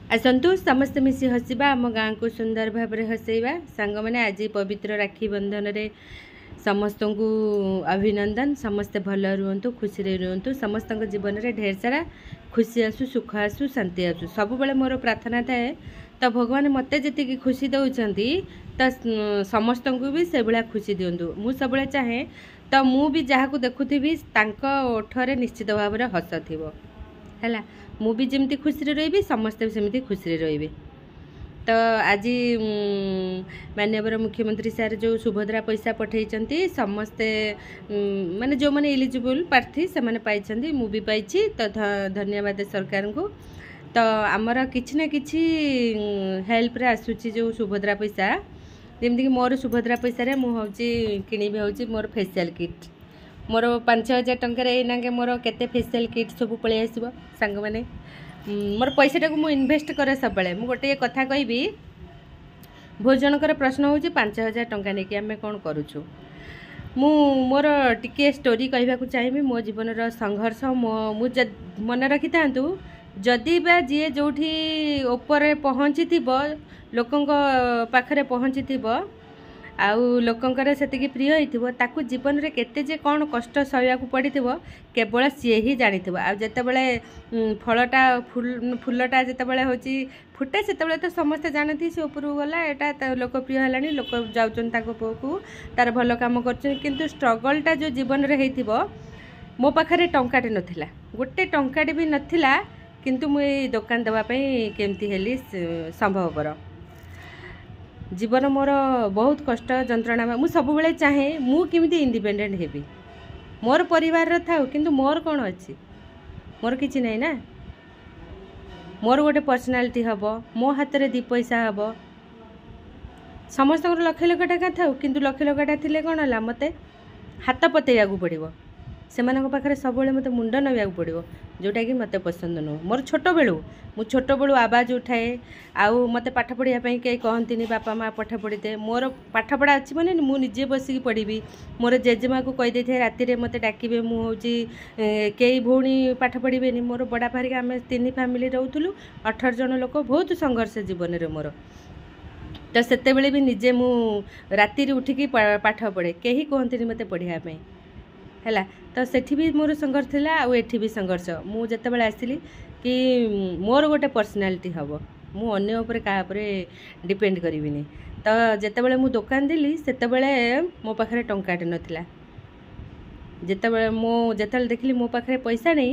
आसतु समस्त मिसी हसवा आम गाँ को सुंदर भाव हसैवा सांग मैंने आज पवित्र राखी बंधन रे समस्त को अभिनंदन। समस्ते भल रुहतु खुशी रुहतु समस्त जीवन में ढेर सारा खुशी आसु सुख आसु शांति आसु सब बेले मोर प्रार्थना थाए। तो भगवान मते जी खुशी दौरान तो समस्त को भी से भाया खुशी दिंतु मु सब चाहे तो मु भी जहाँ को देखुथी ओठरे निश्चित भाव में हस थी है मु भी जमती खुशी रही समस्ते सेमती खुशी रही। तो आज माननीय मुख्यमंत्री सर जो सुभद्रा पैसा पठे समस्ते माने जो मैंने एलिजिबल प्रार्थी से मैंने पाई मु भी पाई तो धन्यवाद सरकार को। तो आमर किछि ना किछि हेल्प रे आसुची जो सुभद्रा पैसा जमती कि मोर सुभद्रा पैसा रे मु होची किणी भी होची मोर फेशियल किट मोर 5000 टंकार एनागे मोर केते फेशियल किट सब पळे आसीबो सांग माने मोर पैसाटा को मु इन्वेस्ट करे सब बेले मु गोटे कथा कहबी भोजनकर प्रश्न होची 5000 टंका ने कि आमे कोन करूछु मु मोर टिके स्टोरी कहबा को चाहिबी मो जीवन रो संघर्ष मु मन रखि तांतु जदि बा जी जोठी ऊपर पहुंची थिबो लोकंक पाखरे पहुंची थिबो आउ लोकंकर सेतिकी प्रिय होइथिबो ताकू जीवन रे केते जे कोन कष्ट सहया को पड़िथिबो केवल सी ही जानिथिबो। आ जते बेले फलटा फुलटा जते बेले होची फुटे सेते बेले तो समस्त जानथि से ऊपर गला एटा लोकप्रिय हलानी लोक जाउचन ताको पोकू तार भलो काम करछन किंतु स्ट्रगलटा जो जीवन रे हेइथिबो मो पाखरे टंकाटे नथिला गोटे टंकाटे भी नथिला किंतु मु ए दुकान देबा पई केमती हेली संभवपर जीवन मोर बहुत कष्ट जंत्रणा मु सब बेले चाहे मु किमिति इंडिपेंडेंट हेबी मोर परिवार रे थाउ किंतु मोर कोन अछि मोर किछि नै ना मोर गोटे पर्सनालिटी हबो मो हाथ रे 2 पैसा हबो समस्त लक्ष लक्ष टाका थाउ किंतु लक्ष लक्ष टाका थिले कोन हला मते हाथ पतेया को पड़िबो सेमानक पाखरे सब बेले मते मुंड नबिया को पड़िबो जोटा कि मते पसंद नु मोर छोट बेलू आवाज उठाए आउ मते पाठ पढ़िया पई के कहंतिनी बापा माँ पाठ पढ़ी दे मोर पाठ पढ़ा अछि माने मु निजे बसिक पढ़ी मोर जेजेमा को कहि देथे राति रे मते डाकिबे मु होची केई भौणी पाठ पढ़ीबेनी मोर बड़ा भारी आमे 3 फैमिली रहउथुलु 18 जन लोक बहुत संघर्ष जीवन रे मोर तो सेते बेले भी निजे मु राति रे उठिकी पाठ पढ़े केही कहंतिनी मते पढ़िया पई हैला। तो सेठी भी मोर संघर्ष थिला आ एठी भी संघर्ष मु जते बेले आसिली कि मोर गोटे पर्सनालिटी हबो मु अन्य ऊपर का ऊपर डिपेंड करिविनी। तो जते बेले मु दुकान दिली सेते बेले मो पाखरे टंकाटे नथिला जते बेले मो जते देखली मो पाखरे पैसा नै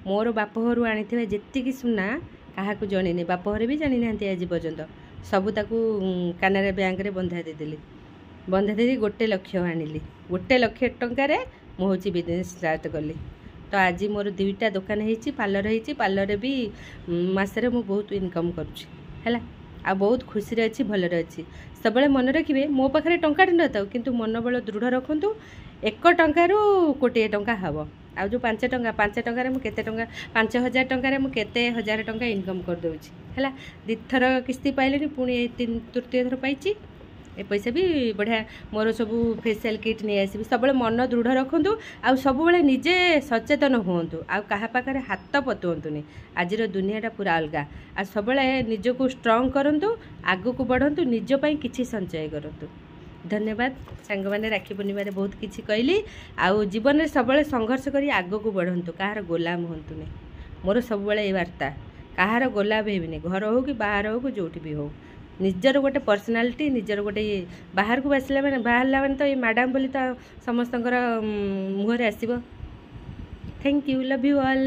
मोर बाप घरु आनिथिबे जेत्ती सुना काहा को जणिनी बाप घरे भी जानि नांती आज पर्यंत सब ताकू कानारे बैंक रे बंधा देदेली बंधा देदी 1 लाख आनिली 1 लाख टंका रे मु होची बिजनेस स्टार्ट कली। तो आज मोर 2टा दुकान होती पार्लर भी मासरे मु बहुत इनकम करुँची है आ बहुत खुशी रे अच्छी भल अच्छी सब मन रखिए मो पाखे टंकाटे न था किंतु मनोबल दृढ़ रखु 1 टंकारु 1 कोटी टंका हम आ जो 5 टंका मुझे 5000 टंका मुझे 1000 टंका इनकम कर दूची है 2 थर किस्ती पाइले पुणी 3 थर पाई ए पैसा भी बढ़िया मोर सब फेशियल किट नहीं आसबि सब मन दृढ़ रखु आ सब निजे सचेतन हूँ आ कहा पाखे हाथ पतुनी आज दुनियाटा पूरा अलग आ सब निजक स्ट्रंग करूँ आग को बढ़ु निजपाई किसी संचय करूँ। धन्यवाद सांग मैंने राखी पूर्णिमा बहुत किसी कहली आउ जीवन में सब संघर्ष कर आग को बढ़ु कहार गोलाम हूँ मोर सब ये वार्ता कहार गोलाम हेबिनी घर हो कि बाहर हो कि जोटी भी हो निजर गोटे पर्सनालिटी निजर गोटे बाहर को आसला मैंने बाहर मैंने तो ये मैडम बोली तो समस्त मुहर आसब। Thank you love you all.